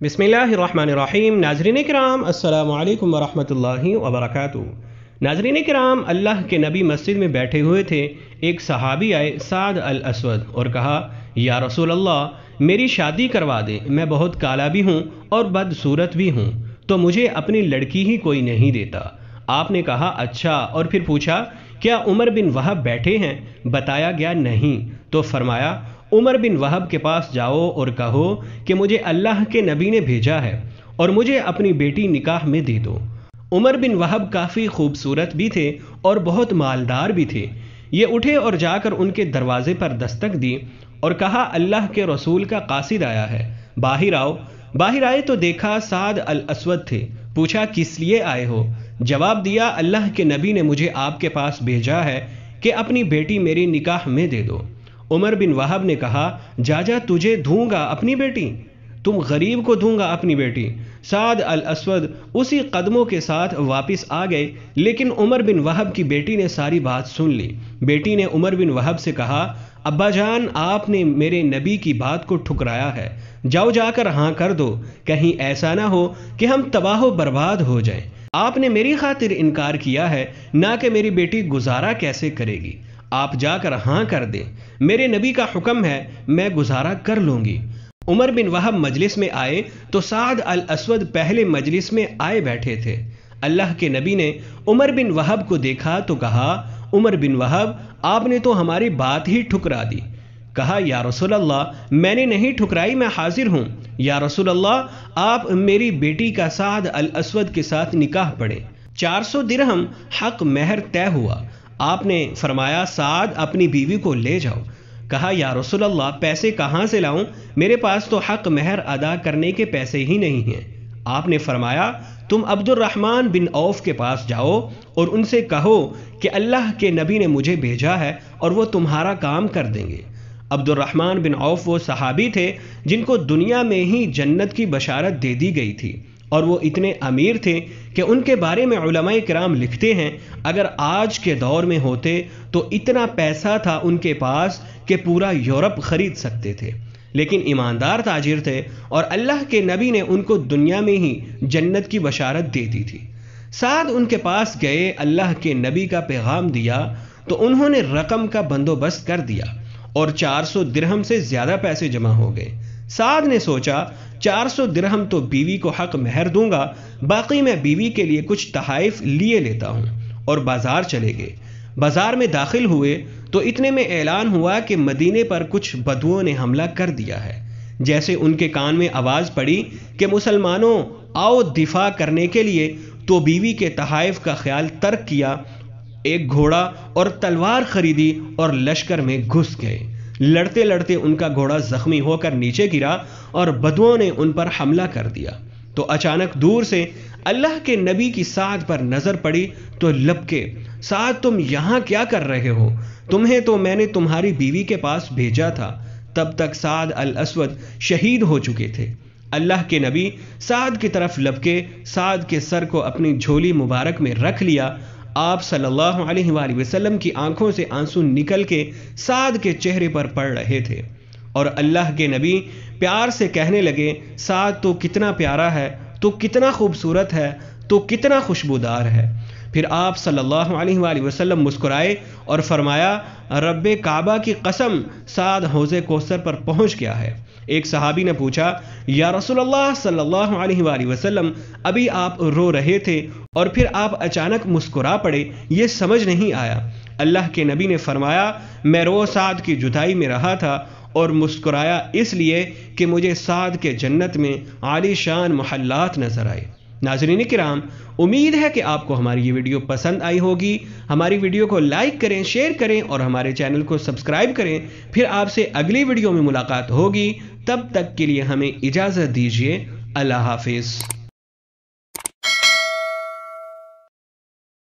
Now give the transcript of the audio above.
बिस्मिल्लाहिर्रहमानिर्रहीम। नाज़रीन किराम अस्सलामु अलैकुम वरहमतुल्लाहि वबरकातुहू। नाज़रीन किराम, अल्लाह के नबी मस्जिद में बैठे हुए थे। एक सहाबी आए साद अल असवद और कहा, या रसूल अल्लाह, मेरी शादी करवा दें, मैं बहुत काला भी हूँ और बदसूरत भी हूँ, तो मुझे अपनी लड़की ही कोई नहीं देता। आपने कहा अच्छा, और फिर पूछा क्या उमर बिन वहब बैठे हैं? बताया गया नहीं। तो फरमाया उमर बिन वहब के पास जाओ और कहो कि मुझे अल्लाह के नबी ने भेजा है और मुझे अपनी बेटी निकाह में दे दो। उमर बिन वहब काफ़ी खूबसूरत भी थे और बहुत मालदार भी थे। ये उठे और जाकर उनके दरवाजे पर दस्तक दी और कहा, अल्लाह के रसूल का कासिद आया है, बाहिर आओ। बाहिर आए तो देखा साद अल असवद थे। पूछा किस लिए आए हो? जवाब दिया, अल्लाह के नबी ने मुझे आपके पास भेजा है कि अपनी बेटी मेरी निकाह में दे दो। उमर बिन वहब ने कहा, जा तुझे दूंगा अपनी बेटी, तुम गरीब को दूंगा अपनी बेटी। साद अल असवद उसी कदमों के साथ वापस आ गए, लेकिन उमर बिन वहब की बेटी ने सारी बात सुन ली। बेटी ने उमर बिन वहब से कहा, अब्बा जान, आपने मेरे नबी की बात को ठुकराया है, जाओ जाकर हाँ कर दो, कहीं ऐसा ना हो कि हम तबाह बर्बाद हो जाएं। आपने मेरी खातिर इनकार किया है, ना कि मेरी बेटी गुजारा कैसे करेगी। आप जाकर हाँ कर दें, मेरे नबी का हुक्म है, मैं गुजारा कर लूंगी। उमर बिन वहब मजलिस में आए तो साद अल असवद पहले मजलिस में आए बैठे थे। अल्लाह के नबी ने उमर बिन वहब को देखा तो कहा, उमर बिन वहब, आपने तो हमारी बात ही ठुकरा दी। कहा, या रसूल अल्लाह, मैंने नहीं ठुकराई, मैं हाजिर हूँ। या रसूल अल्लाह, आप मेरी बेटी का साद अल असवद के साथ निकाह पढ़े। 400 दिरहम हक महर तय हुआ। आपने फरमाया, साद अपनी बीवी को ले जाओ। कहा, या रसूल अल्लाह, पैसे कहाँ से लाऊं? मेरे पास तो हक महर अदा करने के पैसे ही नहीं हैं। आपने फरमाया, तुम अब्दुर्रहमान बिन औफ के पास जाओ और उनसे कहो कि अल्लाह के नबी ने मुझे भेजा है और वो तुम्हारा काम कर देंगे। अब्दुर्रहमान बिन औफ वो सहाबी थे जिनको दुनिया में ही जन्नत की बशारत दे दी गई थी, और वो इतने अमीर थे कि उनके बारे में उलमाए किराम लिखते हैं, अगर आज के दौर में होते तो इतना पैसा था उनके पास कि पूरा यूरोप खरीद सकते थे। लेकिन ईमानदार ताजिर थे और अल्लाह के नबी ने उनको दुनिया में ही जन्नत की बशारत दे दी थी। साद उनके पास गए, अल्लाह के नबी का पैगाम दिया तो उन्होंने रकम का बंदोबस्त कर दिया और 400 दिरहम से ज़्यादा पैसे जमा हो गए। साद ने सोचा, 400 दिरहम तो बीवी को हक महर दूंगा, बाकी मैं बीवी के लिए कुछ तहाइफ लिए लेता हूँ, और बाजार चले गए। बाजार में दाखिल हुए तो इतने में ऐलान हुआ कि मदीने पर कुछ बदुओं ने हमला कर दिया है। जैसे उनके कान में आवाज़ पड़ी कि मुसलमानों आओ दिफा करने के लिए, तो बीवी के तहाइफ का ख्याल तर्क किया, एक घोड़ा और तलवार खरीदी और लश्कर में घुस गए। लड़ते लड़ते उनका घोड़ा जख्मी होकर नीचे गिरा और बदुओं ने उन पर हमला कर दिया। तो अचानक दूर से अल्लाह के नबी की साद पर नजर पड़ी तो लपके, साद तुम यहाँ क्या कर रहे हो? तुम्हें तो मैंने तुम्हारी बीवी के पास भेजा था। तब तक साद अल असवद शहीद हो चुके थे। अल्लाह के नबी साद की तरफ लपके, साद के सर को अपनी झोली मुबारक में रख लिया। आप सल्लल्लाहु अलैहि वसल्लम की आंखों से आंसू निकल के साद के चेहरे पर पड़ रहे थे और अल्लाह के नबी प्यार से कहने लगे, साद तो कितना प्यारा है, तो कितना खूबसूरत है, तो कितना खुशबूदार है। फिर आप सल्लल्लाहु अलैहि वसल्लम मुस्कुराए और फरमाया, रब्बे काबा की कसम, साद हौज़े कौसर पर पहुंच गया है। एक सहाबी ने पूछा, या रसूलल्लाह सल्लल्लाहु अलैहि वसल्लम, अभी आप रो रहे थे और फिर आप अचानक मुस्कुरा पड़े, ये समझ नहीं आया। अल्लाह के नबी ने फरमाया, मैं रो साद की जुदाई में रहा था और मुस्कुराया इसलिए कि मुझे साद के जन्नत में आलीशान महल्लात नजर आए। नाज़रीन किराम, उम्मीद है कि आपको हमारी ये वीडियो पसंद आई होगी। हमारी वीडियो को लाइक करें, शेयर करें और हमारे चैनल को सब्सक्राइब करें। फिर आपसे अगली वीडियो में मुलाकात होगी, तब तक के लिए हमें इजाज़त दीजिए। अल्लाह हाफिज़।